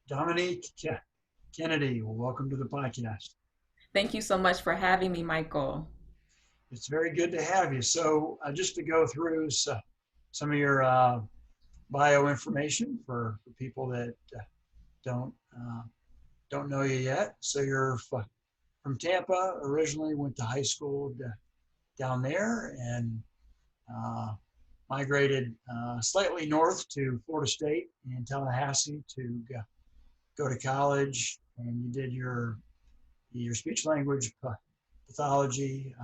Dominique Kennedy. Well, welcome to the podcast. Thank you so much for having me, Michael. It's very good to have you. So, just to go through some of your bio information for people that don't uh, don't know you yet. So, you're from Tampa originally. Went to high school down there and uh, migrated slightly north to Florida State in Tallahassee to go to college. And you did your speech language pathology.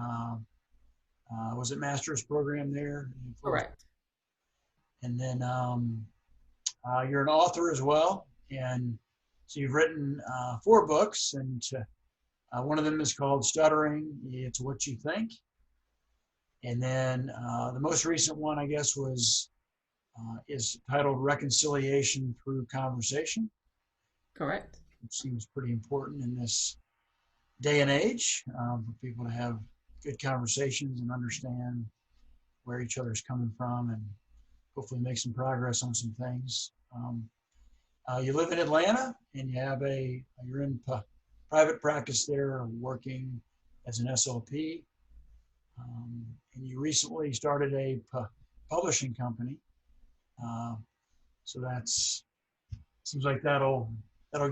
Was it master's program there in Florida? Correct. And then you're an author as well. And so you've written four books, and one of them is called Stuttering. It's What You Think. And then the most recent one, I guess, is titled Reconciliation Through Conversation, Correct. which seems pretty important in this day and age for people to have good conversations and understand where each other's coming from and hopefully make some progress on some things. You live in Atlanta and you're in private practice there working as an SLP. And you recently started a publishing company. Uh, so that's seems like that'll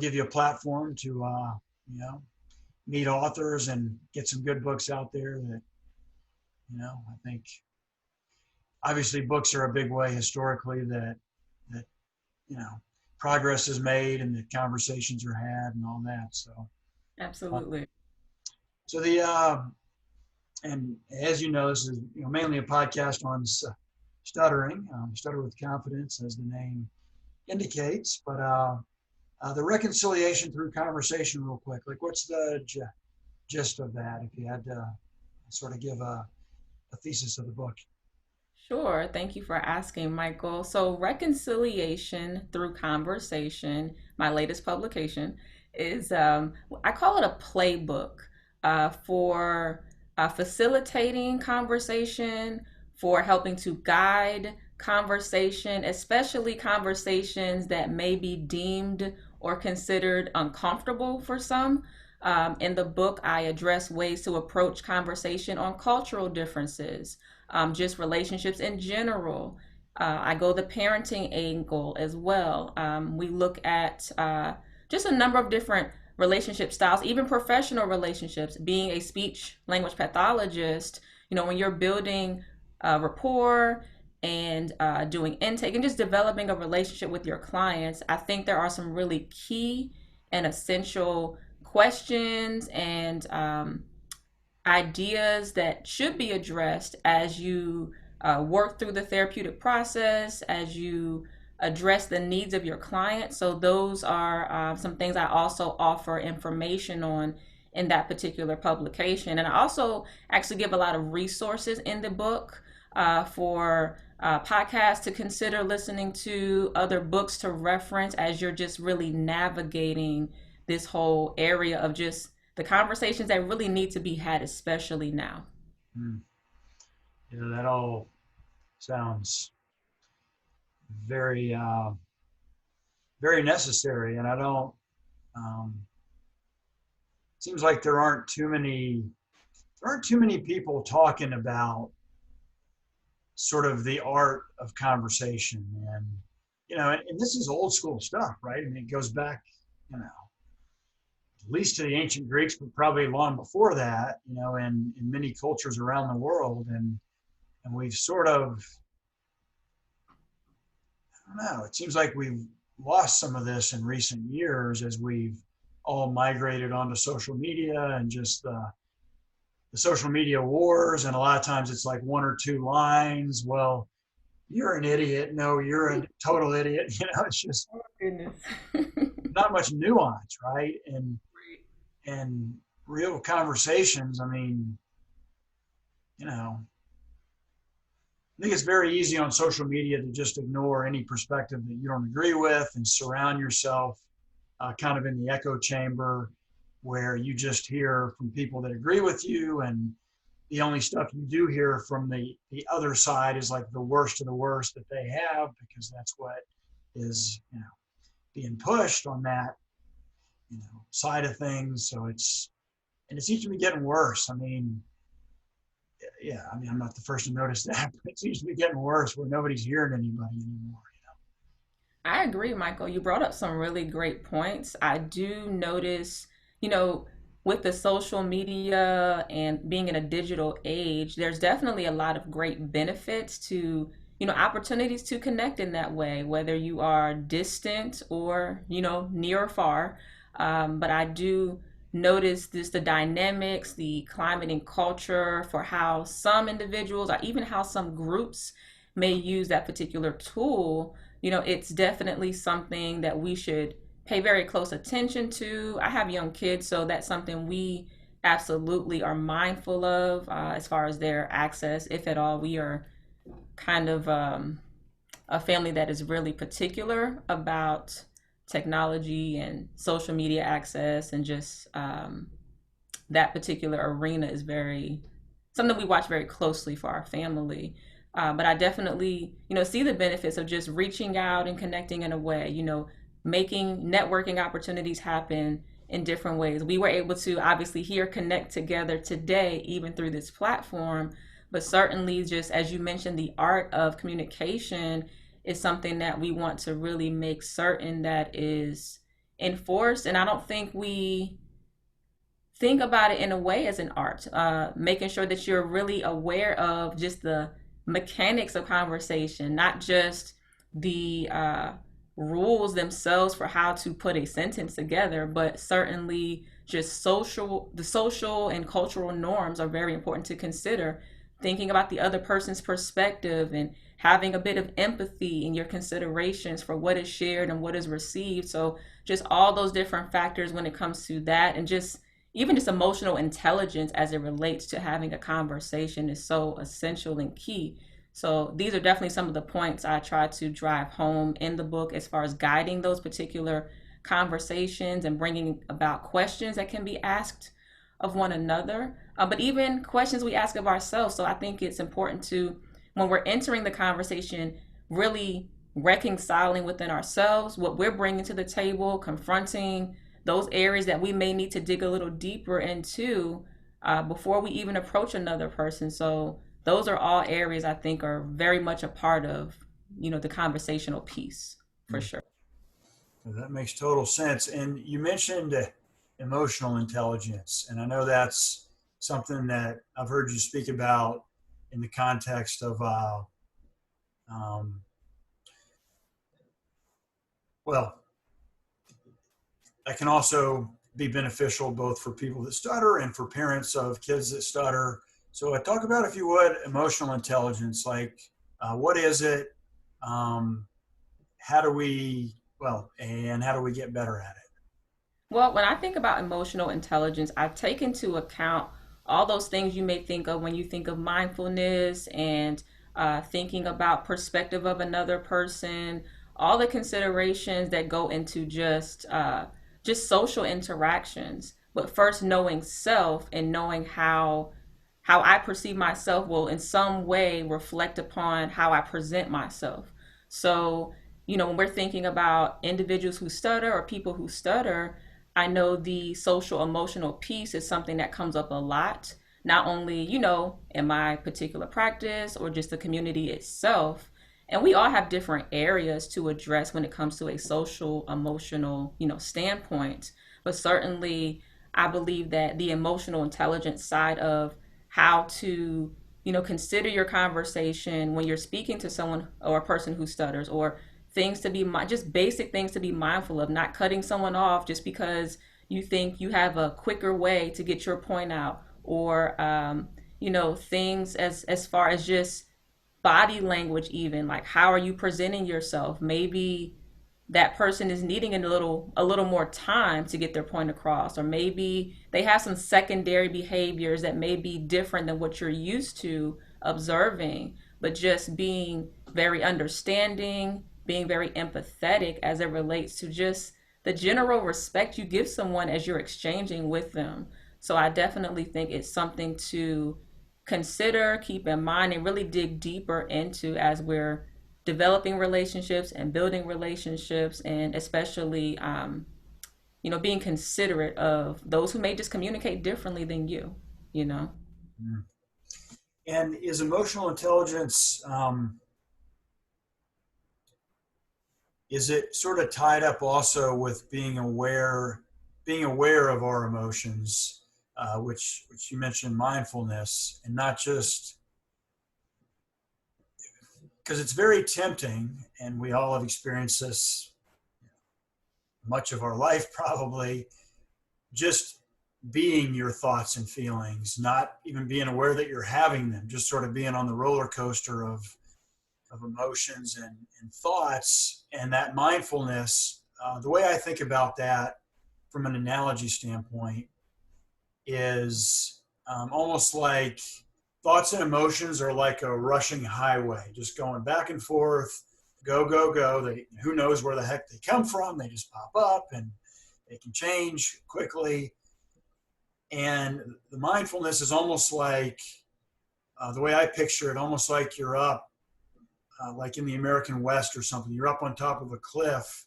give you a platform to you know meet authors and get some good books out there that I think obviously books are a big way historically that you know progress is made and that conversations are had and all that. Uh, Absolutely. so the and as you know, this is mainly a podcast on stuttering, stutter with confidence, as the name indicates. But the reconciliation through conversation, real quick. Like, what's the gist of that? If you had to sort of give a thesis of the book. Sure. Thank you for asking, Michael. So, Reconciliation Through Conversation, my latest publication, is I call it a playbook for facilitating conversation, for helping to guide conversation, especially conversations that may be deemed or considered uncomfortable for some. In the book, I address ways to approach conversation on cultural differences, just relationships in general. I go the parenting angle as well. We look at just a number of different relationship styles, even professional relationships. Being a speech language pathologist, when you're building rapport and doing intake and just developing a relationship with your clients, I think there are some really key and essential questions and ideas that should be addressed as you work through the therapeutic process, as you address the needs of your client. So, those are some things I also offer information on in that particular publication. And I also actually give a lot of resources in the book for podcasts to consider listening to, other books to reference as you're just really navigating this whole area of just the conversations that really need to be had, especially now. Hmm. That all sounds very very necessary, and I don't. Um, seems like there aren't too many people talking about sort of the art of conversation, and and this is old school stuff, right? I mean, it goes back, you know, at least to the ancient Greeks, but probably long before that, in many cultures around the world, and we've sort of, I don't know, it seems like we've lost some of this in recent years as we've all migrated onto social media and just the social media wars. And a lot of times it's like one or two lines. Well, you're an idiot. No, you're a total idiot. It's just Oh, goodness. not much nuance, right? And real conversations. I mean, you know, I think it's very easy on social media to just ignore any perspective that you don't agree with and surround yourself kind of in the echo chamber where you just hear from people that agree with you, and the only stuff you do hear from the other side is like the worst of the worst that they have, because that's what is being pushed on that, side of things. So it seems to be getting worse. I mean, yeah, I mean, I'm not the first to notice that, but it seems to be getting worse where nobody's hearing anybody anymore. I agree, Michael. You brought up some really great points. I do notice, you know, with the social media and being in a digital age, there's definitely a lot of great benefits to, opportunities to connect in that way, whether you are distant or, near or far. But I do notice this the dynamics, the climate and culture for how some individuals or even how some groups may use that particular tool. It's definitely something that we should pay very close attention to. I have young kids, so that's something we absolutely are mindful of as far as their access, if at all. We are kind of a family that is really particular about technology and social media access, and just that particular arena is very something we watch very closely for our family. But I definitely, see the benefits of just reaching out and connecting in a way, making networking opportunities happen in different ways. We were able to obviously here connect together today, even through this platform, but certainly just as you mentioned, the art of communication is something that we want to really make certain that is enforced. And I don't think we think about it in a way as an art, making sure that you're really aware of just the mechanics of conversation, not just the rules themselves for how to put a sentence together, but certainly just the social and cultural norms are very important to consider. Thinking about the other person's perspective and having a bit of empathy in your considerations for what is shared and what is received. So, just all those different factors when it comes to that, and just even just emotional intelligence as it relates to having a conversation is so essential and key. So these are definitely some of the points I try to drive home in the book as far as guiding those particular conversations and bringing about questions that can be asked of one another, but even questions we ask of ourselves. So I think it's important to, when we're entering the conversation, really reconciling within ourselves what we're bringing to the table, confronting those areas that we may need to dig a little deeper into before we even approach another person. So those are all areas I think are very much a part of, the conversational piece for Mm. sure. That makes total sense. And you mentioned emotional intelligence, and I know that's something that I've heard you speak about in the context of, um, well, that can also be beneficial both for people that stutter and for parents of kids that stutter. So, talk about, if you would, emotional intelligence. Like, what is it? Um, how do we, and how do we get better at it? Well, when I think about emotional intelligence, I take into account all those things you may think of when you think of mindfulness and thinking about perspective of another person, all the considerations that go into just social interactions. But first, knowing self and knowing how I perceive myself will in some way reflect upon how I present myself. So, when we're thinking about individuals who stutter or people who stutter, I know the social emotional piece is something that comes up a lot, not only, in my particular practice or just the community itself. And we all have different areas to address when it comes to a social emotional, standpoint. But certainly, I believe that the emotional intelligence side of how to, consider your conversation when you're speaking to someone or a person who stutters, or things to be just basic things to be mindful of, not cutting someone off just because you think you have a quicker way to get your point out, or things as far as just body language, even like how are you presenting yourself. Maybe that person is needing a little more time to get their point across, or maybe they have some secondary behaviors that may be different than what you're used to observing. But just being very understanding, being very empathetic as it relates to just the general respect you give someone as you're exchanging with them. So I definitely think it's something to consider, keep in mind, and really dig deeper into as we're developing relationships and building relationships, and especially being considerate of those who may just communicate differently than you, you know. Mm. And is emotional intelligence, is it sort of tied up also with being aware of our emotions, which you mentioned mindfulness, and not just because it's very tempting, and we all have experienced this much of our life probably, just being your thoughts and feelings, not even being aware that you're having them, just sort of being on the roller coaster of emotions and thoughts. And that mindfulness, the way I think about that from an analogy standpoint is almost like thoughts and emotions are like a rushing highway, just going back and forth, go, go, go. Who knows where the heck they come from? They just pop up and they can change quickly. And the mindfulness is almost like the way I picture it, almost like you're up, like in the American West or something. You're up on top of a cliff,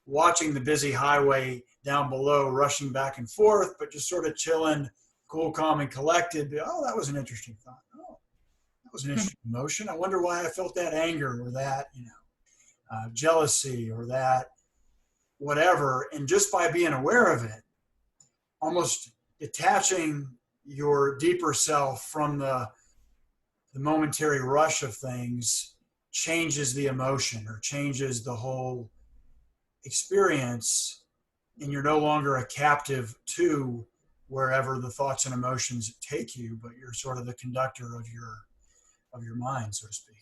watching the busy highway down below, rushing back and forth, but just sort of chilling, cool, calm, and collected. Oh, that was an interesting thought. Oh, that was an interesting emotion. I wonder why I felt that anger or that, jealousy or that whatever. And just by being aware of it, almost detaching your deeper self from the momentary rush of things changes the emotion or changes the whole experience, and you're no longer a captive to wherever the thoughts and emotions take you, but you're sort of the conductor of your mind, so to speak.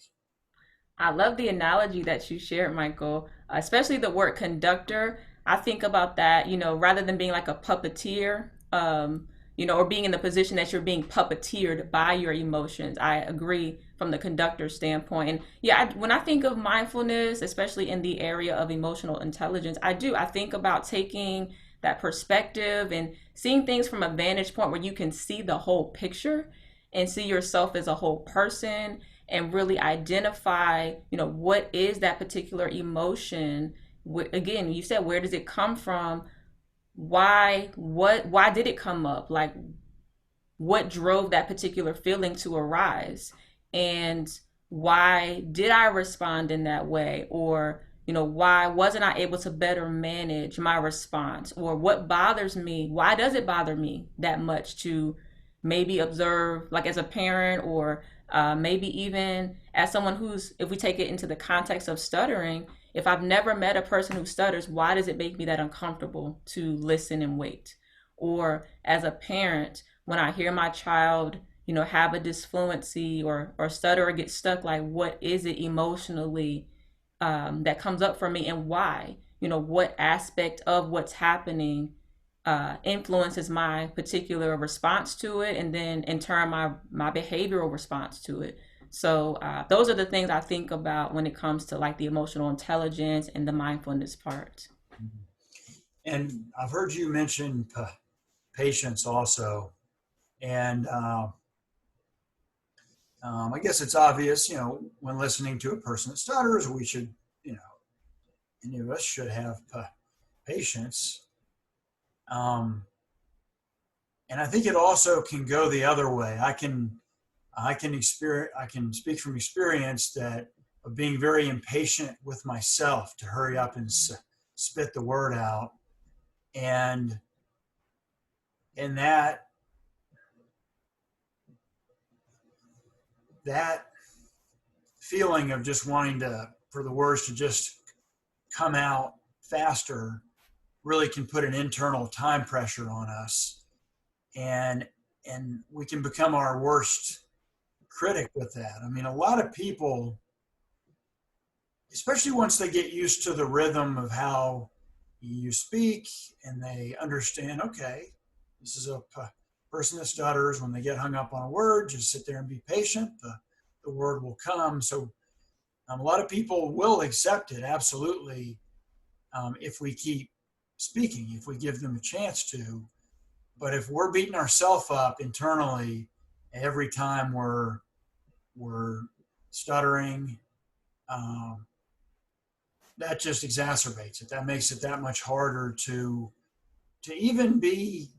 I love the analogy that you shared, Michael, especially the word conductor. I think about that, rather than being like a puppeteer, or being in the position that you're being puppeteered by your emotions. I agree from the conductor standpoint. And yeah, when I think of mindfulness, especially in the area of emotional intelligence, I think about taking that perspective and seeing things from a vantage point where you can see the whole picture and see yourself as a whole person and really identify, what is that particular emotion. Again, you said, where does it come from? Why did it come up? Like, what drove that particular feeling to arise? And why did I respond in that way? Or, why wasn't I able to better manage my response? Or what bothers me? Why does it bother me that much to maybe observe, like as a parent, or maybe even as someone who's, if we take it into the context of stuttering, if I've never met a person who stutters, why does it make me that uncomfortable to listen and wait? Or as a parent, when I hear my child, have a disfluency or stutter or get stuck, like what is it emotionally that comes up for me, and why? What aspect of what's happening influences my particular response to it, and then in turn my behavioral response to it. So those are the things I think about when it comes to like the emotional intelligence and the mindfulness part. And I've heard you mention patience also. And I guess it's obvious, when listening to a person that stutters, we should, any of us should have patience. Um, and I think it also can go the other way. I can speak from experience that of being very impatient with myself to hurry up and spit the word out, and and that feeling of just wanting to for the words to just come out faster really can put an internal time pressure on us, and we can become our worst critic with that. I mean, a lot of people, especially once they get used to the rhythm of how you speak and they understand, okay, this is a person that stutters. When they get hung up on a word, just sit there and be patient. The word will come. So a lot of people will accept it, absolutely, if we keep speaking, if we give them a chance to. But if we're beating ourselves up internally every time we're stuttering, um, that just exacerbates it. That makes it that much harder to even be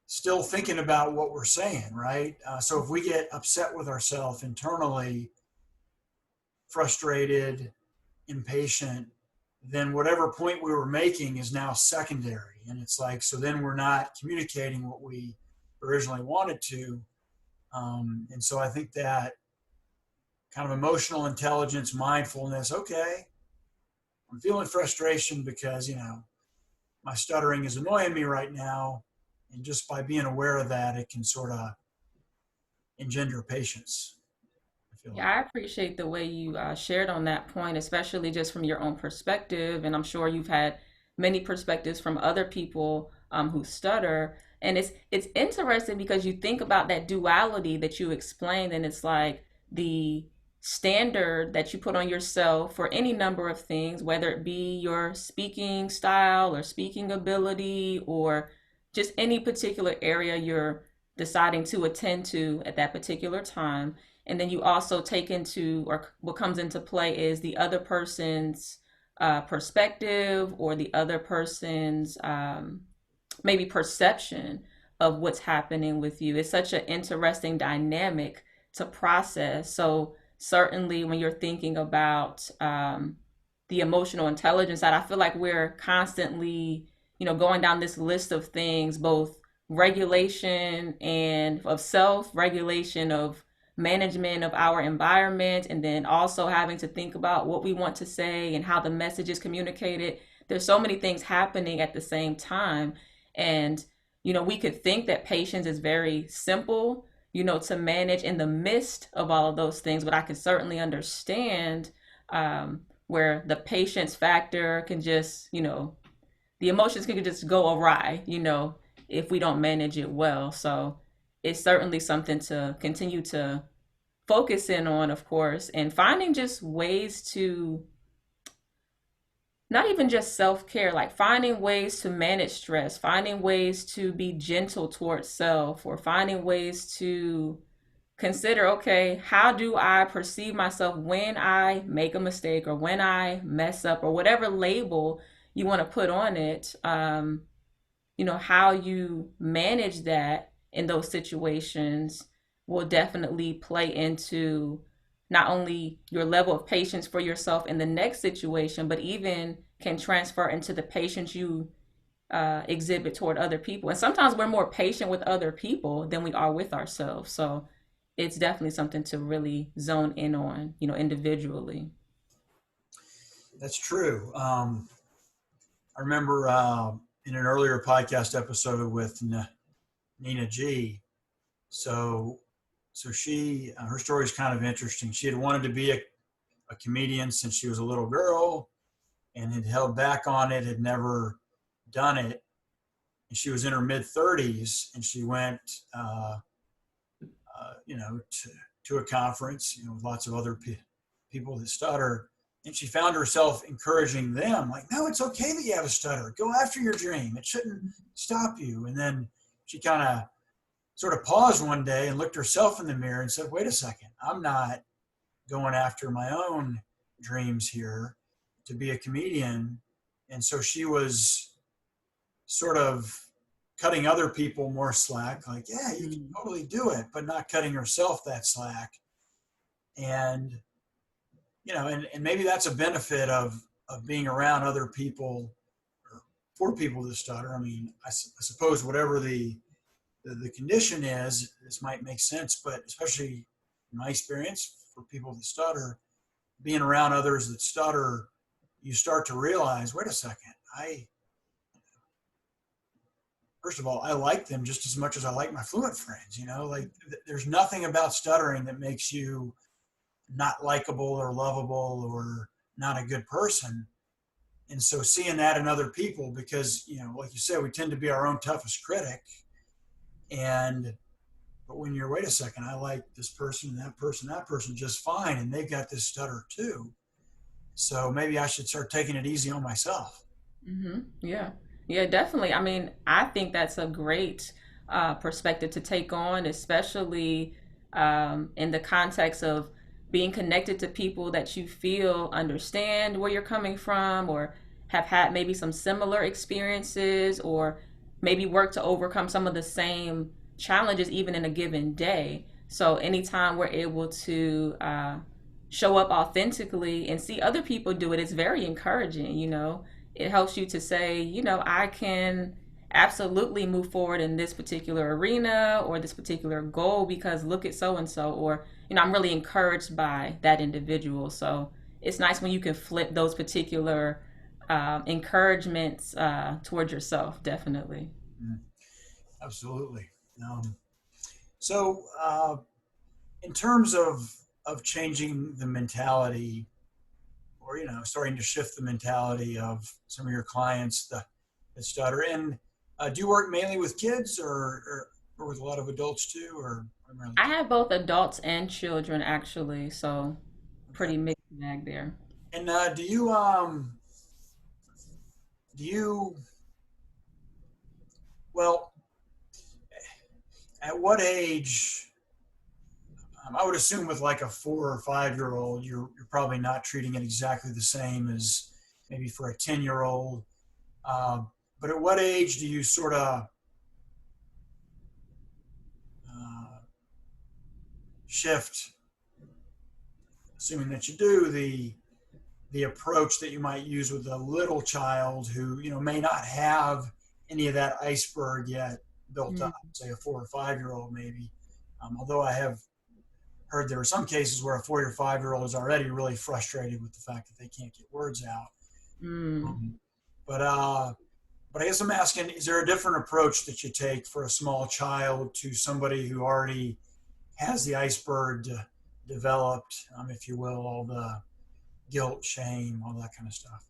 still thinking about what we're saying, right? So if we get upset with ourselves internally, frustrated, impatient, then whatever point we were making is now secondary. And it's like, so then we're not communicating what we originally wanted to. And so I think that kind of emotional intelligence, mindfulness, okay, I'm feeling frustration because, my stuttering is annoying me right now. And just by being aware of that, it can sort of engender patience, I feel Yeah, like. I appreciate the way you shared on that point, especially just from your own perspective. And I'm sure you've had many perspectives from other people who stutter. And it's interesting because you think about that duality that you explained, and it's like the standard that you put on yourself for any number of things, whether it be your speaking style or speaking ability or just any particular area you're deciding to attend to at that particular time. And then you also take into, or what comes into play is the other person's perspective, or the other person's maybe perception of what's happening with you. It's such an interesting dynamic to process. So certainly when you're thinking about the emotional intelligence side, I feel like we're constantly, going down this list of things, both regulation and of self regulation, of management of our environment, and then also having to think about what we want to say and how the message is communicated. There's so many things happening at the same time. And, we could think that patience is very simple, to manage in the midst of all of those things, but I can certainly understand where the patience factor can just, the emotions can just go awry, if we don't manage it well. So it's certainly something to continue to focus in on, of course, and finding just ways to not even just self care, like finding ways to manage stress, finding ways to be gentle towards self, or finding ways to consider, okay, how do I perceive myself when I make a mistake or when I mess up, or whatever label you want to put on it. How you manage that in those situations will definitely play into not only your level of patience for yourself in the next situation, but even can transfer into the patience you exhibit toward other people. And sometimes we're more patient with other people than we are with ourselves. So it's definitely something to really zone in on, individually. That's true. I remember in an earlier podcast episode with Nina G. So, so she, her story is kind of interesting. She had wanted to be a comedian since she was a little girl, and had held back on it, had never done it. And she was in her mid 30s, and she went, to a conference, with lots of other people that stutter. And she found herself encouraging them, like, no, it's okay that you have a stutter. Go after your dream. It shouldn't stop you. And then she kind of sort of paused one day and looked herself in the mirror and said, wait a second, I'm not going after my own dreams here to be a comedian. And so she was sort of cutting other people more slack, like, yeah, you can Mm. totally do it, but not cutting herself that slack. And, and maybe that's a benefit of being around other people, or for people that stutter. I mean, I suppose whatever the condition is, this might make sense, but especially in my experience for people that stutter, being around others that stutter, you start to realize, wait a second, first of all, I like them just as much as I like my fluent friends. Like there's nothing about stuttering that makes you not likable or lovable or not a good person. And so seeing that in other people, because, like you said, we tend to be our own toughest critic. And, but when you're, wait a second, I like this person, that person just fine. And they've got this stutter too. So maybe I should start taking it easy on myself. Yeah. Yeah, definitely. I mean, I think that's a great perspective to take on, especially in the context of being connected to people that you feel understand where you're coming from, or have had maybe some similar experiences, or maybe work to overcome some of the same challenges even in a given day. So anytime we're able to show up authentically and see other people do it, it's very encouraging. It helps you to say, I can absolutely move forward in this particular arena or this particular goal because look at so and so, or I'm really encouraged by that individual. So it's nice when you can flip those particular encouragements towards yourself, definitely. Mm, absolutely. So, in terms of changing the mentality, or starting to shift the mentality of some of your clients that stutter, and do you work mainly with kids, or with a lot of adults too, or primarily I kids? have both adults and children actually, so Okay. pretty mixed bag there. And do you well, at what age? I would assume with like a 4 or 5 year old, you're probably not treating it exactly the same as maybe for a 10-year old. Uh, but at what age do you sort of uh, shift, assuming that you do, the approach that you might use with a little child who may not have any of that iceberg yet built up, Mm. say a 4 or 5 year old maybe. Although I have heard there are some cases where a 4 or 5 year old is already really frustrated with the fact that they can't get words out. Mm. Um, but but I guess I'm asking: is there a different approach that you take for a small child to somebody who already has the iceberg developed, if you will, all the guilt, shame, all that kind of stuff?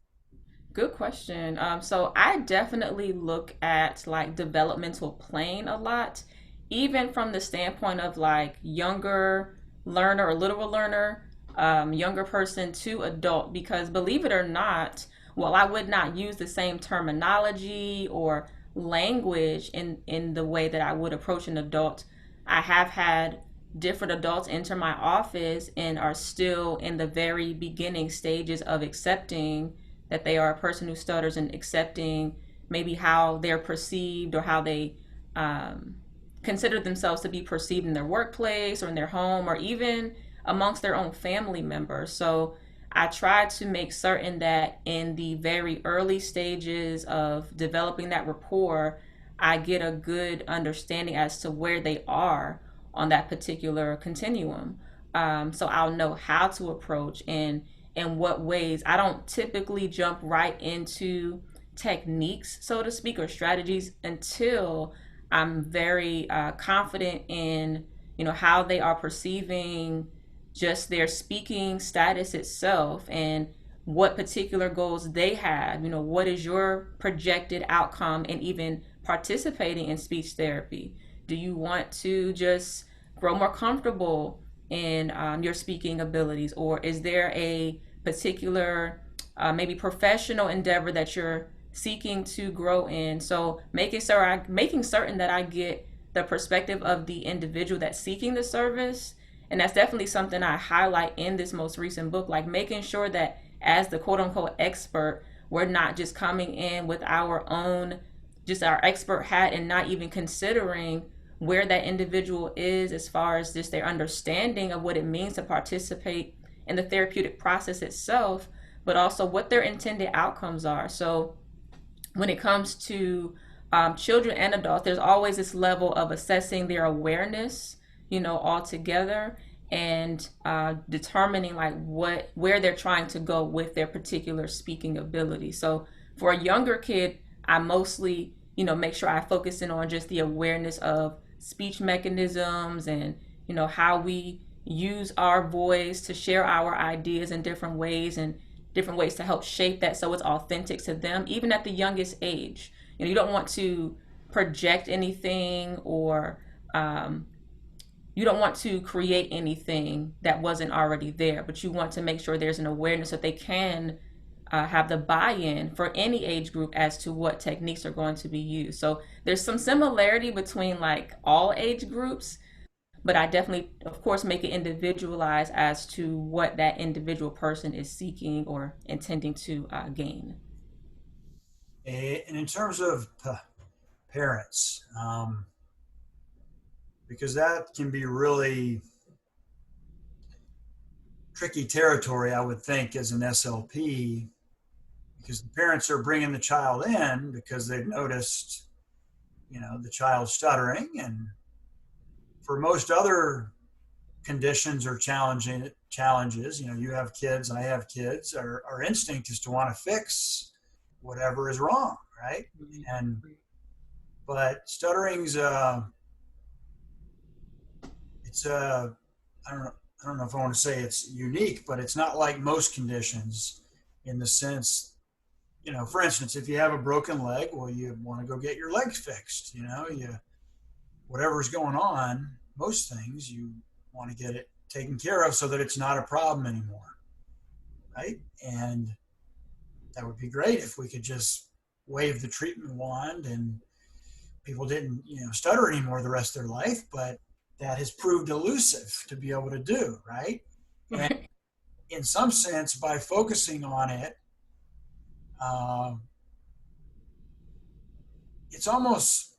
Good question. So I definitely look at like developmental plane a lot, even from the standpoint of like younger learner or literal learner, younger person to adult, because believe it or not, while I would not use the same terminology or language in the way that I would approach an adult, I have had different adults enter my office and are still in the very beginning stages of accepting that they are a person who stutters, and accepting maybe how they're perceived or how they um, consider themselves to be perceived in their workplace or in their home or even amongst their own family members. So I try to make certain that in the very early stages of developing that rapport, I get a good understanding as to where they are on that particular continuum. So I'll know how to approach and in what ways. I don't typically jump right into techniques, so to speak, or strategies until I'm very confident in how they are perceiving just their speaking status itself and what particular goals they have. What is your projected outcome in even participating in speech therapy? Do you want to just grow more comfortable in your speaking abilities, or is there a particular maybe professional endeavor that you're seeking to grow in? So making certain that I get the perspective of the individual that's seeking the service, and that's definitely something I highlight in this most recent book, like making sure that as the quote unquote expert, we're not just coming in with our own, just our expert hat, and not even considering where that individual is as far as just their understanding of what it means to participate in the therapeutic process itself, but also what their intended outcomes are. So when it comes to children and adults, there's always this level of assessing their awareness, altogether, and determining like where they're trying to go with their particular speaking ability. So for a younger kid, I mostly, make sure I focus in on just the awareness of speech mechanisms and how we use our voice to share our ideas in different ways, and different ways to help shape that so it's authentic to them even at the youngest age. You don't want to project anything, or you don't want to create anything that wasn't already there, but you want to make sure there's an awareness that they can have the buy-in for any age group as to what techniques are going to be used. So there's some similarity between like all age groups, but I definitely, of course, make it individualized as to what that individual person is seeking or intending to gain. And in terms of parents, because that can be really tricky territory, I would think, as an SLP, because the parents are bringing the child in because they've noticed, the child stuttering. And for most other conditions or challenges, you have kids, I have kids, our instinct is to want to fix whatever is wrong, right? And but stuttering's it's I don't know if I want to say it's unique, but it's not like most conditions in the sense, for instance, if you have a broken leg, well, you want to go get your leg fixed. Whatever's going on, most things you want to get it taken care of so that it's not a problem anymore, right? And that would be great if we could just wave the treatment wand and people didn't, stutter anymore the rest of their life, but that has proved elusive to be able to do, right? And Right. in some sense, by focusing on it, uh, it's almost,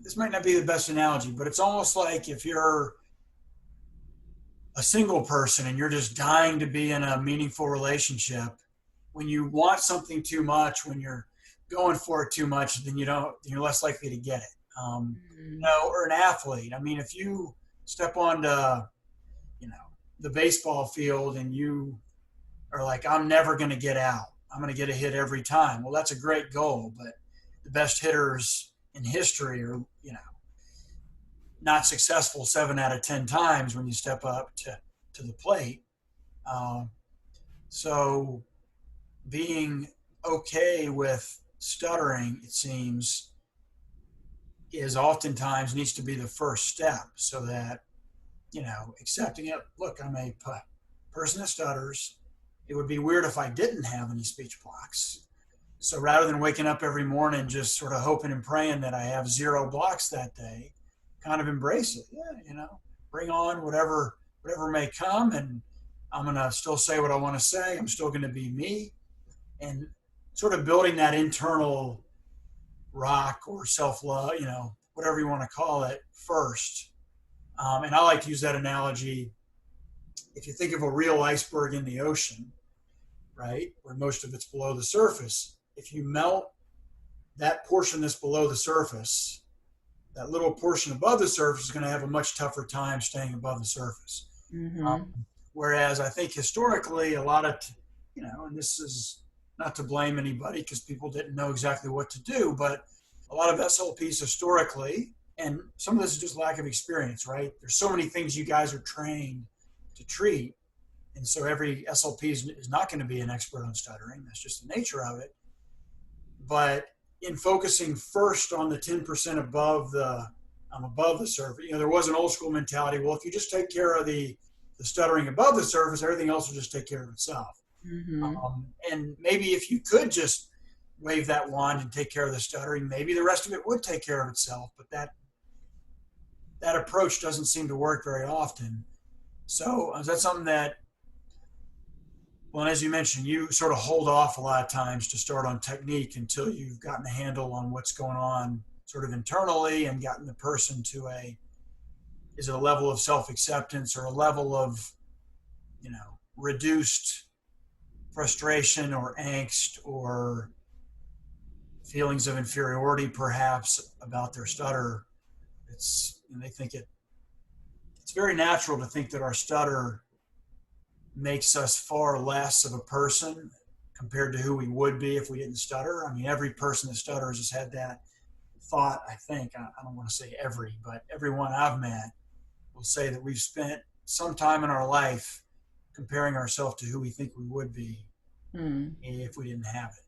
this might not be the best analogy, but it's almost like if you're a single person and you're just dying to be in a meaningful relationship, when you want something too much, when you're going for it too much, then you're less likely to get it. Or an athlete. I mean, if you step onto, you know, the baseball field and you are like, I'm never going to get out. I'm going to get a hit every time. Well, that's a great goal, but the best hitters in history are, not successful 7 out of 10 times when you step up to the plate. Um, so being okay with stuttering, it seems, is oftentimes needs to be the first step so that, accepting it. Look, I'm a person that stutters. It would be weird if I didn't have any speech blocks. So rather than waking up every morning just sort of hoping and praying that I have zero blocks that day, kind of embrace it. Yeah, bring on whatever may come, and I'm gonna still say what I want to say. I'm still gonna be me, and sort of building that internal rock or self love, whatever you want to call it, first. And I like to use that analogy. If you think of a real iceberg in the ocean, right, where most of it's below the surface, if you melt that portion that's below the surface, that little portion above the surface is going to have a much tougher time staying above the surface. Um, Mm-hmm. Whereas I think historically, a lot of, and this is not to blame anybody because people didn't know exactly what to do, but a lot of SLPs historically, and some of this is just lack of experience, right? There's so many things you guys are trained to treat. And so every SLP is not going to be an expert on stuttering. That's just the nature of it. But in focusing first on the 10% above the surface, there was an old school mentality. Well, if you just take care of the stuttering above the surface, everything else will just take care of itself. Mm-hmm. And maybe if you could just wave that wand and take care of the stuttering, maybe the rest of it would take care of itself. But that approach doesn't seem to work very often. So is that something that, well, and as you mentioned, you sort of hold off a lot of times to start on technique until you've gotten a handle on what's going on sort of internally and gotten the person to is it a level of self-acceptance or a level of, reduced frustration or angst or feelings of inferiority perhaps about their stutter. They think it's very natural to think that our stutter makes us far less of a person compared to who we would be if we didn't stutter. I mean, every person that stutters has had that thought, I think. I don't want to say every, but everyone I've met will say that we've spent some time in our life comparing ourselves to who we think we would be Mm. if we didn't have it.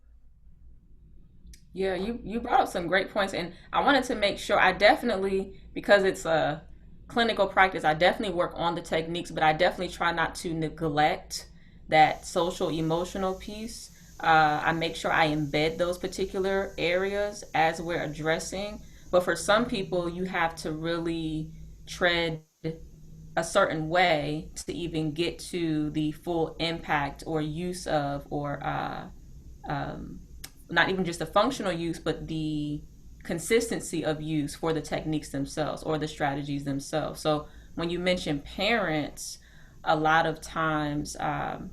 Yeah, you brought up some great points, and I wanted to make sure I definitely, because it's a clinical practice, I definitely work on the techniques, but I definitely try not to neglect that social emotional piece. I make sure I embed those particular areas as we're addressing. But for some people, you have to really tread a certain way to even get to the full impact or use of, or um, not even just the functional use, but the consistency of use for the techniques themselves or the strategies themselves. So when you mention parents, a lot of times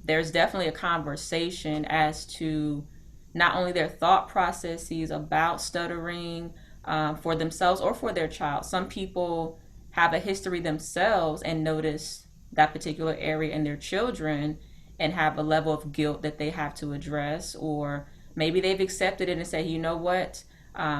there's definitely a conversation as to not only their thought processes about stuttering for themselves or for their child. Some people have a history themselves and notice that particular area in their children and have a level of guilt that they have to address, or maybe they've accepted it and say, you know what,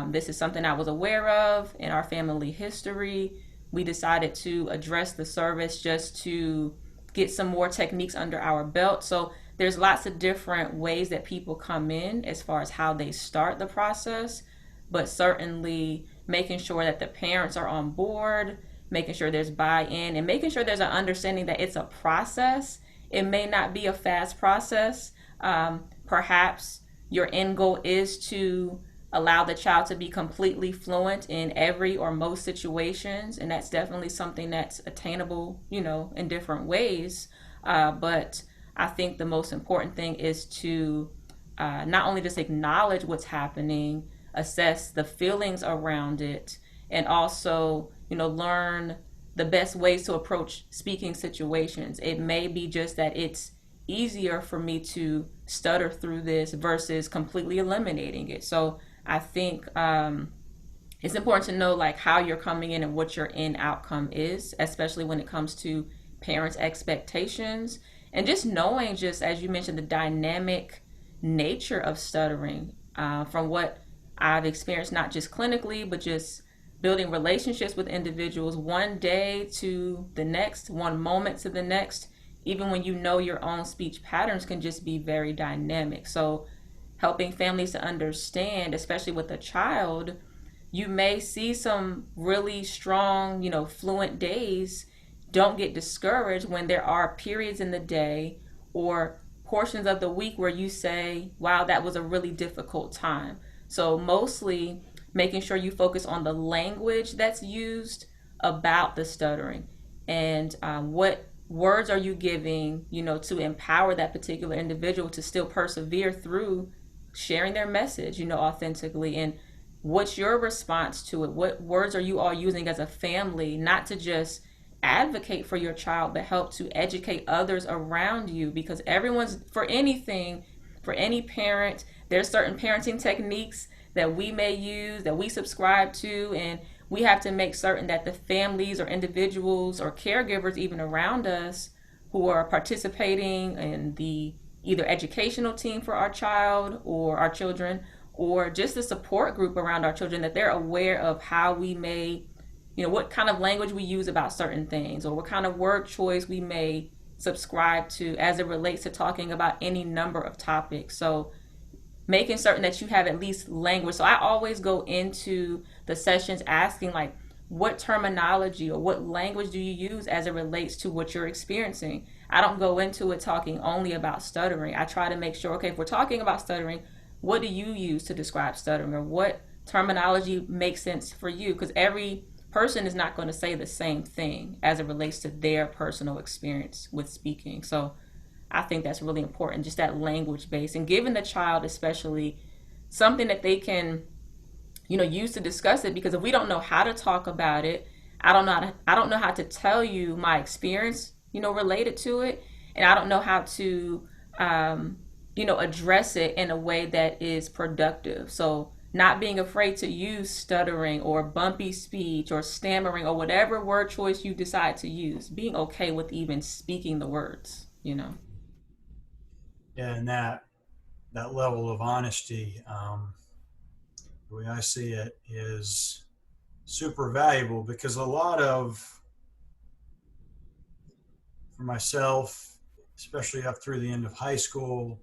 this is something I was aware of in our family history. We decided to address the service just to get some more techniques under our belt. So there's lots of different ways that people come in as far as how they start the process, but certainly making sure that the parents are on board, making sure there's buy-in, and making sure there's an understanding that it's a process. It may not be a fast process. Perhaps your end goal is to allow the child to be completely fluent in every or most situations, and that's definitely something that's attainable, in different ways. But I think the most important thing is to not only just acknowledge what's happening, assess the feelings around it, and also, learn the best ways to approach speaking situations. It may be just that it's easier for me to stutter through this versus completely eliminating it. So I think it's important to know like how you're coming in and what your end outcome is, especially when it comes to parents' expectations, and just knowing, just as you mentioned, the dynamic nature of stuttering from what I've experienced, not just clinically, but just building relationships with individuals one day to the next, one moment to the next. Even when you know your own speech patterns can just be very dynamic. So helping families to understand, especially with a child, you may see some really strong, fluent days. Don't get discouraged when there are periods in the day or portions of the week where you say, wow, that was a really difficult time. So mostly making sure you focus on the language that's used about the stuttering, and what words are you giving, to empower that particular individual to still persevere through sharing their message, authentically. And what's your response to it? What words are you all using as a family, not to just advocate for your child, but help to educate others around you? Because everyone's, for anything, for any parent, there's certain parenting techniques that we may use, that we subscribe to, and we have to make certain that the families or individuals or caregivers even around us who are participating in the either educational team for our child or our children, or just the support group around our children, that they're aware of how we may, what kind of language we use about certain things, or what kind of word choice we may subscribe to as it relates to talking about any number of topics. So making certain that you have at least language. So I always go into the sessions asking, like, what terminology or what language do you use as it relates to what you're experiencing? I don't go into it talking only about stuttering. I try to make sure, okay, if we're talking about stuttering, what do you use to describe stuttering, or what terminology makes sense for you? Because every person is not going to say the same thing as it relates to their personal experience with speaking. So I think that's really important, just that language base, and giving the child especially something that they can, use to discuss it. Because if we don't know how to talk about it, I don't know how to tell you my experience, related to it, and I don't know how to, address it in a way that is productive. So not being afraid to use stuttering or bumpy speech or stammering or whatever word choice you decide to use, being okay with even speaking the words. Yeah, and that level of honesty, the way I see it, is super valuable, because a lot of, for myself, especially up through the end of high school,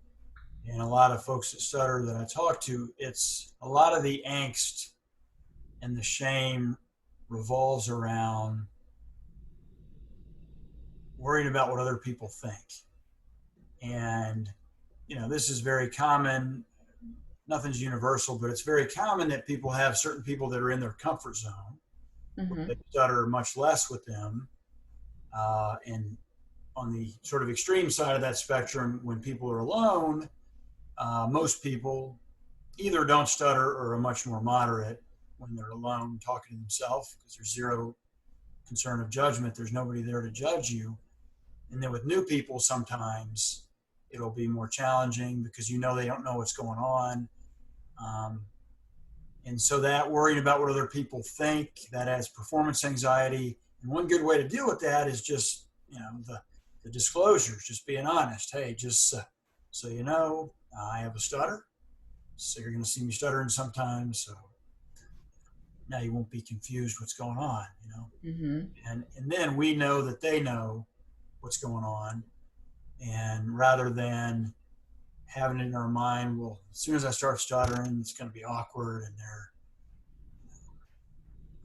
and a lot of folks that stutter that I talk to, it's a lot of the angst and the shame revolves around worrying about what other people think. And, this is very common. Nothing's universal, but it's very common that people have certain people that are in their comfort zone, where Mm-hmm. they stutter much less with them. And on the sort of extreme side of that spectrum, when people are alone, most people either don't stutter or are much more moderate when they're alone talking to themselves because there's zero concern of judgment. There's nobody there to judge you. And then with new people, sometimes it'll be more challenging because you know they don't know what's going on. Um, and so that worrying about what other people think, that adds performance anxiety. And one good way to deal with that is just, the disclosures, just being honest. Hey, just so you know, I have a stutter. So you're going to see me stuttering sometimes. So now you won't be confused what's going on. Mm-hmm. And then we know that they know what's going on. And rather than having it in our mind, well, as soon as I start stuttering, it's going to be awkward.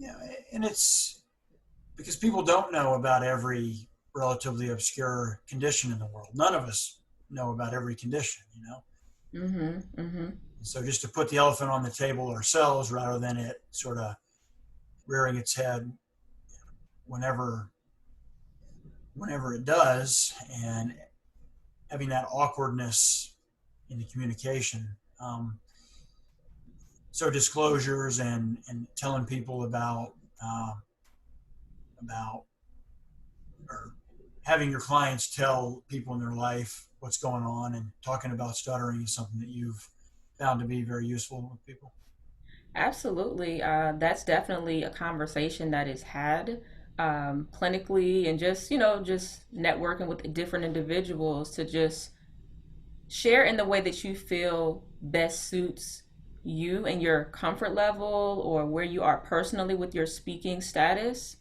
And and it's because people don't know about every relatively obscure condition in the world. None of us know about every condition. Mm-hmm. Mm-hmm. So just to put the elephant on the table ourselves rather than it sort of rearing its head whenever whenever it does, and having that awkwardness in the communication. So disclosures and telling people about or having your clients tell people in their life what's going on and talking about stuttering is something that you've found to be very useful with people. Absolutely. That's definitely a conversation that is had clinically and just, just networking with different individuals to just share in the way that you feel best suits you and your comfort level or where you are personally with your speaking status.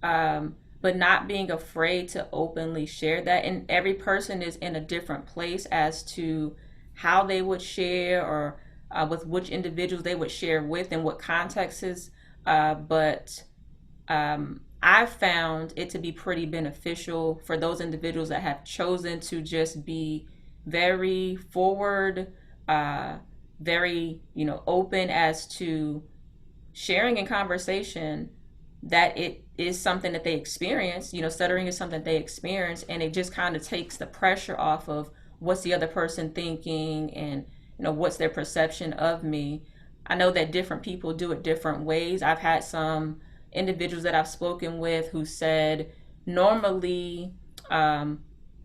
But not being afraid to openly share that. And every person is in a different place as to how they would share or with which individuals they would share with and what contexts. But I've found it to be pretty beneficial for those individuals that have chosen to just be very forward, uh, very open as to sharing in conversation that it is something that they experience. Stuttering is something that they experience, and it just kind of takes the pressure off of what's the other person thinking and what's their perception of me. I know that different people do it different ways. I've had some individuals that I've spoken with who said normally um,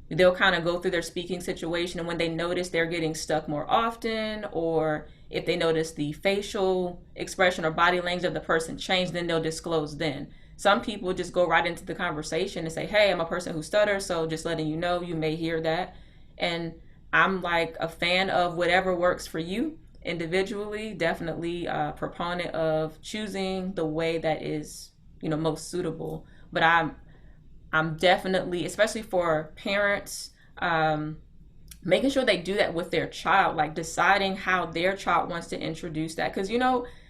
they'll kind of go through their speaking situation, and when they notice they're getting stuck more often, or if they notice the facial expression or body language of the person change, then they'll disclose then. Some people just go right into the conversation and say, hey, I'm a person who stutters, so just letting you know, you may hear that. And I'm like a fan of whatever works for you individually. Definitely a proponent of choosing the way that is most suitable. But I'm definitely, especially for parents, making sure they do that with their child, like deciding how their child wants to introduce that. Because,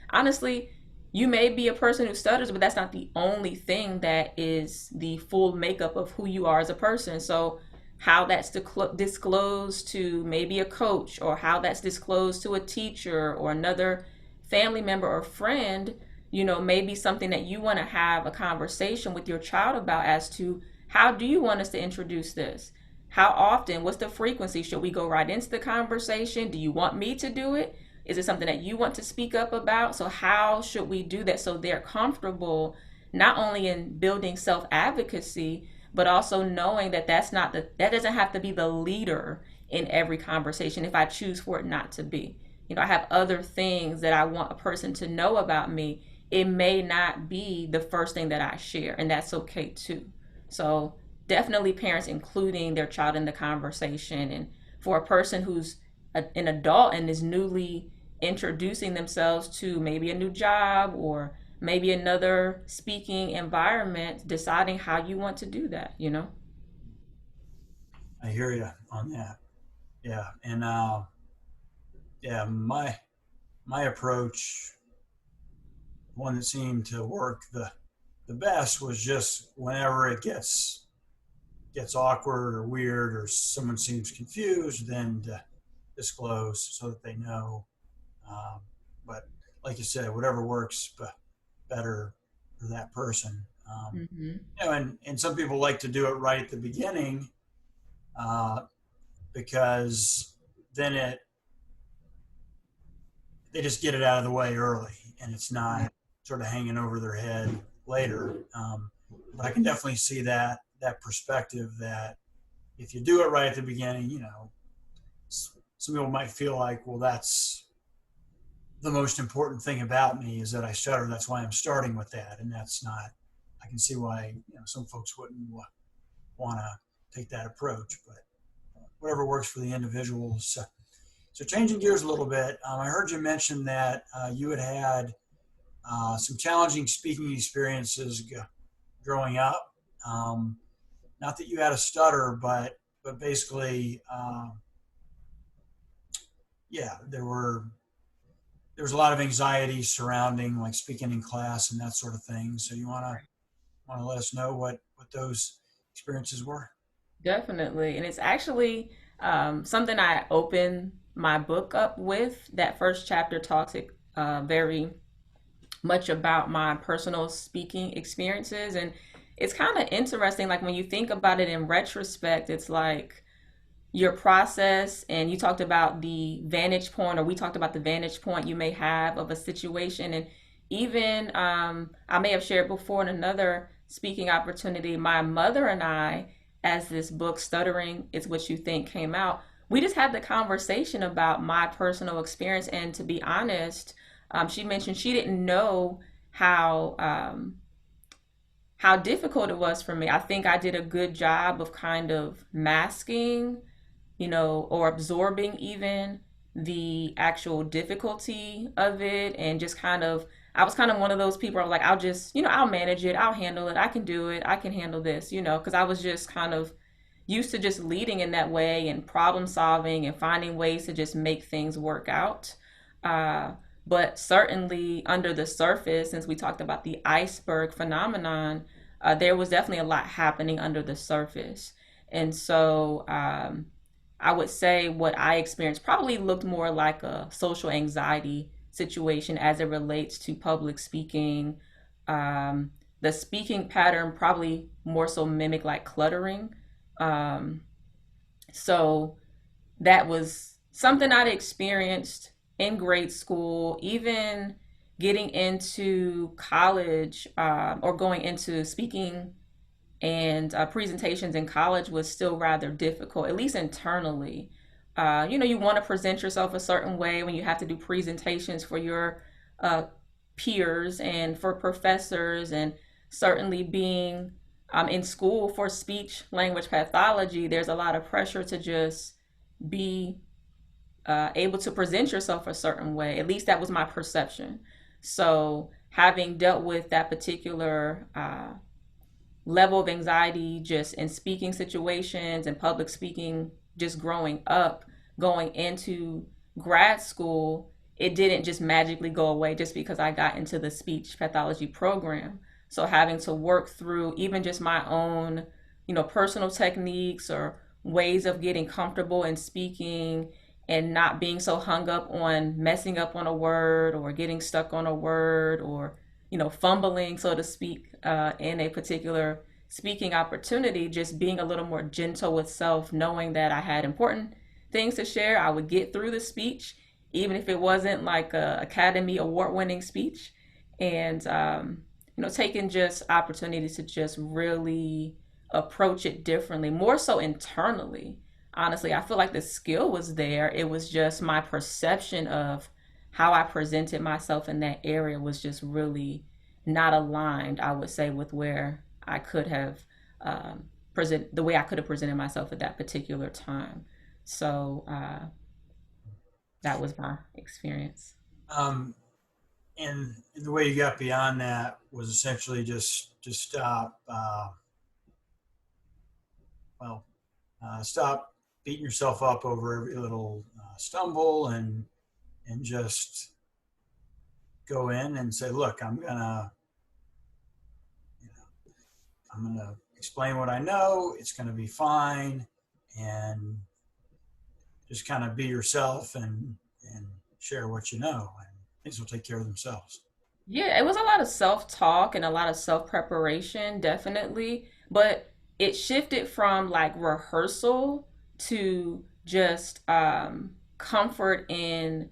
honestly, you may be a person who stutters, but that's not the only thing that is the full makeup of who you are as a person. So, how that's disclosed to maybe a coach, or how that's disclosed to a teacher or another family member or friend, maybe something that you want to have a conversation with your child about as to how do you want us to introduce this? How often? What's the frequency? Should we go right into the conversation? Do you want me to do it? Is it something that you want to speak up about? So, how should we do that so they're comfortable not only in building self advocacy, but also knowing that that doesn't have to be the leader in every conversation if I choose for it not to be. I have other things that I want a person to know about me. It may not be the first thing that I share, and that's okay too. So, definitely parents including their child in the conversation. And for a person who's an adult and is newly introducing themselves to maybe a new job or maybe another speaking environment, deciding how you want to do that. I hear you on that. Yeah, and yeah, my approach, one that seemed to work the best, was just whenever it gets awkward or weird or someone seems confused, then to disclose so that they know. Um, but like you said, whatever works better for that person. Hmm. And some people like to do it right at the beginning, uh, because then they just get it out of the way early, and it's Right. not sort of hanging over their head later. But I can definitely see that perspective, that if you do it right at the beginning, some people might feel like, well, that's the most important thing about me is that I stutter. That's why I'm starting with that, and that's not. I can see why some folks wouldn't want to take that approach, but whatever works for the individuals. So changing gears a little bit, I heard you mention that you had some challenging speaking experiences growing up. Um, Not that you had a stutter, but basically, yeah, there was a lot of anxiety surrounding like speaking in class and that sort of thing. So you want to let us know what those experiences were? Definitely. And it's actually something I open my book up with. That first chapter talks very much about my personal speaking experiences. And it's kind of interesting. Like when you think about it in retrospect, it's like your process, and you talked about the vantage point, or we talked about the vantage point you may have of a situation. And even I may have shared before in another speaking opportunity, my mother and I, as this book Stuttering It's What You Think came out, we just had the conversation about my personal experience. And to be honest, she mentioned she didn't know how how difficult it was for me. I think I did a good job of kind of masking, or absorbing even the actual difficulty of it. And just kind of, I was kind of one of those people. I was like, I'll just, I'll manage it, I'll handle it, I can do it, I can handle this, because I was just kind of used to just leading in that way and problem solving and finding ways to just make things work out. Uh, but certainly under the surface, since we talked about the iceberg phenomenon, there was definitely a lot happening under the surface. And so I would say what I experienced probably looked more like a social anxiety situation as it relates to public speaking. Um, the speaking pattern probably more so mimic like cluttering. Um, so that was something I'd experienced in grade school, even getting into college, or going into speaking and presentations in college was still rather difficult, at least internally. You want to present yourself a certain way when you have to do presentations for your uh, peers and for professors, and certainly being in school for speech language pathology, there's a lot of pressure to just be able to present yourself a certain way. At least that was my perception. So, having dealt with that particular level of anxiety just in speaking situations and public speaking, just growing up, going into grad school, it didn't just magically go away just because I got into the speech pathology program. So having to work through even just my own, personal techniques or ways of getting comfortable in speaking, and not being so hung up on messing up on a word or getting stuck on a word, or fumbling, so to speak, in a particular speaking opportunity, just being a little more gentle with self, knowing that I had important things to share. I would get through the speech, even if it wasn't like a Academy Award winning speech. And, taking just opportunities to just really approach it differently, more so internally. Honestly, I feel like the skill was there. It was just my perception of how I presented myself in that area was just really not aligned, I would say, with where I could have the way I could have presented myself at that particular time. So that was my experience. Um, and the way you got beyond that was essentially just stop. Well, stop beating yourself up over every little stumble, and just go in and say, look, you know, I'm gonna explain what I know. It's gonna be fine, and just kind of be yourself and share what you know, and things will take care of themselves. Yeah, it was a lot of self-talk and a lot of self-preparation, definitely. But it shifted from like rehearsal to just comfort in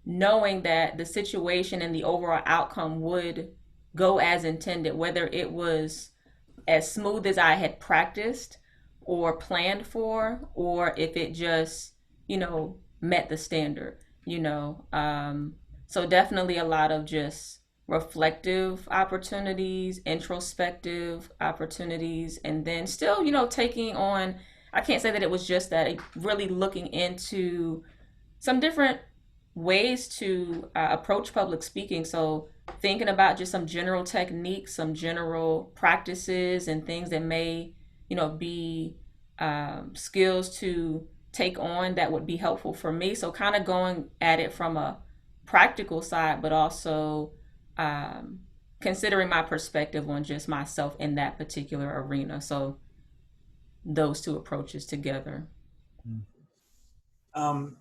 knowing that the situation and the overall outcome would go as intended, whether it was as smooth as I had practiced or planned for, or if it just, met the standard, you know. So definitely a lot of just reflective opportunities, introspective opportunities, and then still, taking on, I can't say that it was just that, really looking into some different ways to approach public speaking. So, thinking about just some general techniques, some general practices, and things that may, be skills to take on that would be helpful for me. So, kind of going at it from a practical side, but also um, considering my perspective on just myself in that particular arena. So, those two approaches together. Um,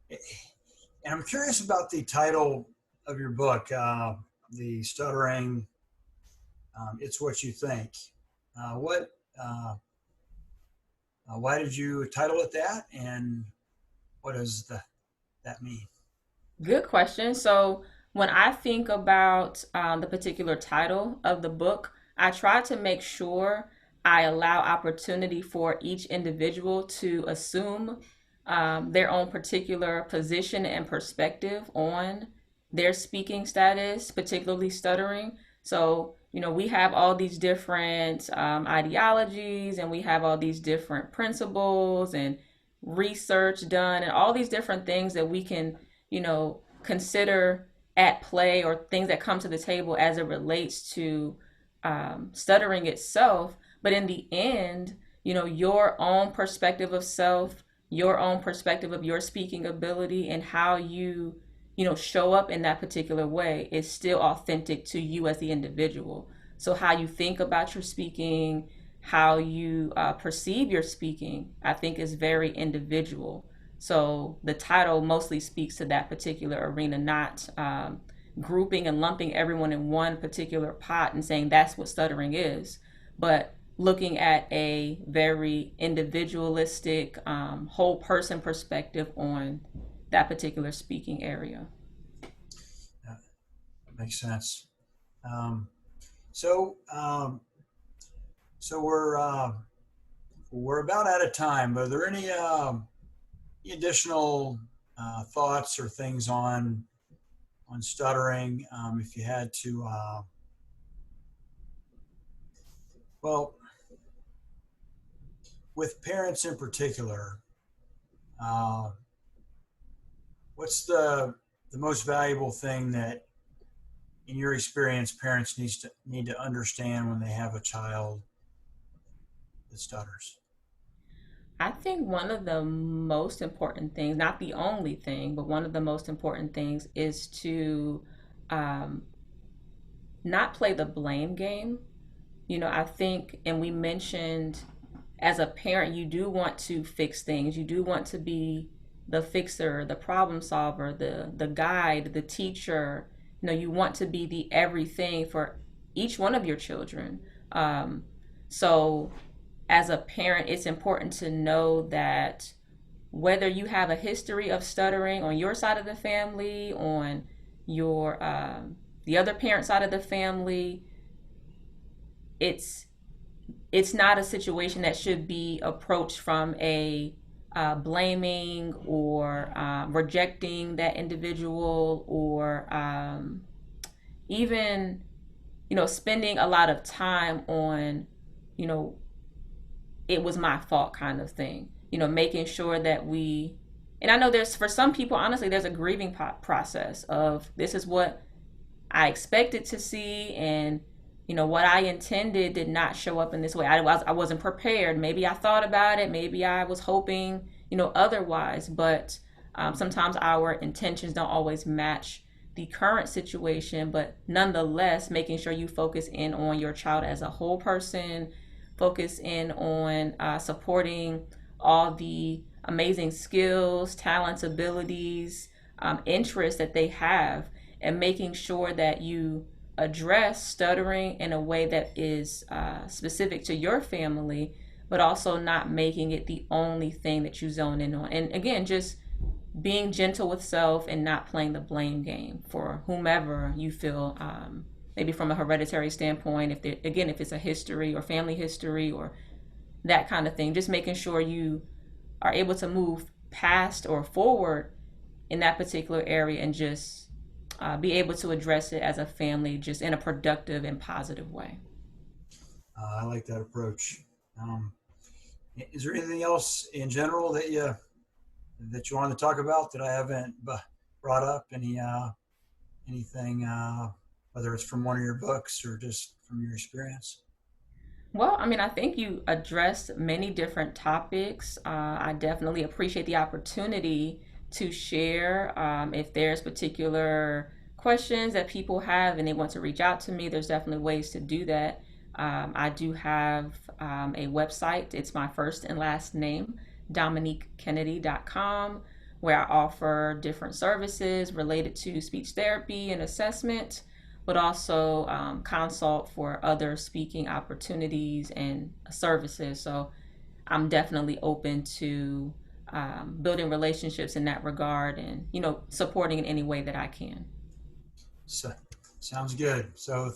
and I'm curious about the title of your book, the stuttering. It's what you think. What? Uh, why did you title it that? And what does that mean? Good question. So, when I think about the particular title of the book, I try to make sure I allow opportunity for each individual to assume their own particular position and perspective on their speaking status, particularly stuttering. So, we have all these different ideologies, and we have all these different principles and research done, and all these different things that we can, consider at play, or things that come to the table as it relates to stuttering itself. But in the end, your own perspective of self, your own perspective of your speaking ability, and how you, show up in that particular way is still authentic to you as the individual. So, how you think about your speaking, how you perceive your speaking, I think is very individual. So the title mostly speaks to that particular arena, not grouping and lumping everyone in one particular pot and saying that's what stuttering is, but looking at a very individualistic, whole person perspective on that particular speaking area. That makes sense. Um, so, so we're about out of time. But are there any additional thoughts or things on stuttering? If you had to, well, with parents in particular, uh, what's the most valuable thing that, in your experience, parents need to understand when they have a child that stutters? I think one of the most important things, not the only thing, but one of the most important things is to um, not play the blame game. I think, and we mentioned, as a parent, you do want to fix things. You do want to be the fixer, the problem solver, the guide, the teacher. You want to be the everything for each one of your children. Um, so, as a parent, it's important to know that whether you have a history of stuttering on your side of the family, on your the other parent side of the family, it's it's not a situation that should be approached from a blaming or rejecting that individual, or even spending a lot of time on you know it was my fault kind of thing. Making sure that we, and I know there's, for some people, honestly, there's a grieving process of, this is what I expected to see, and what I intended did not show up in this way. I wasn't prepared. Maybe I thought about it. Maybe I was hoping, otherwise. But sometimes our intentions don't always match the current situation. But nonetheless, making sure you focus in on your child as a whole person, focus in on supporting all the amazing skills, talents, abilities, interests that they have, and making sure that you address stuttering in a way that is specific to your family, but also not making it the only thing that you zone in on. And again, just being gentle with self and not playing the blame game for whomever you feel, maybe from a hereditary standpoint, if again, if it's a history or family history or that kind of thing, just making sure you are able to move past or forward in that particular area and just be able to address it as a family just in a productive and positive way. I like that approach. Um, is there anything else in general that you wanted to talk about that I haven't brought up? Anything, whether it's from one of your books or just from your experience? Well, I mean, I think you addressed many different topics. I definitely appreciate the opportunity to share. If there's particular questions that people have and they want to reach out to me, there's definitely ways to do that. I do have a website. It's my first and last name, DominiqueKennedy.com, where I offer different services related to speech therapy and assessment, but also consult for other speaking opportunities and services. So I'm definitely open to building relationships in that regard and, supporting in any way that I can. So, sounds good. So,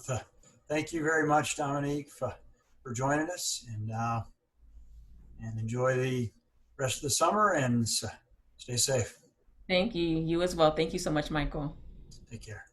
thank you very much, Dominique, for joining us, and enjoy the rest of the summer and stay safe. Thank you. You as well. Thank you so much, Michael. Take care.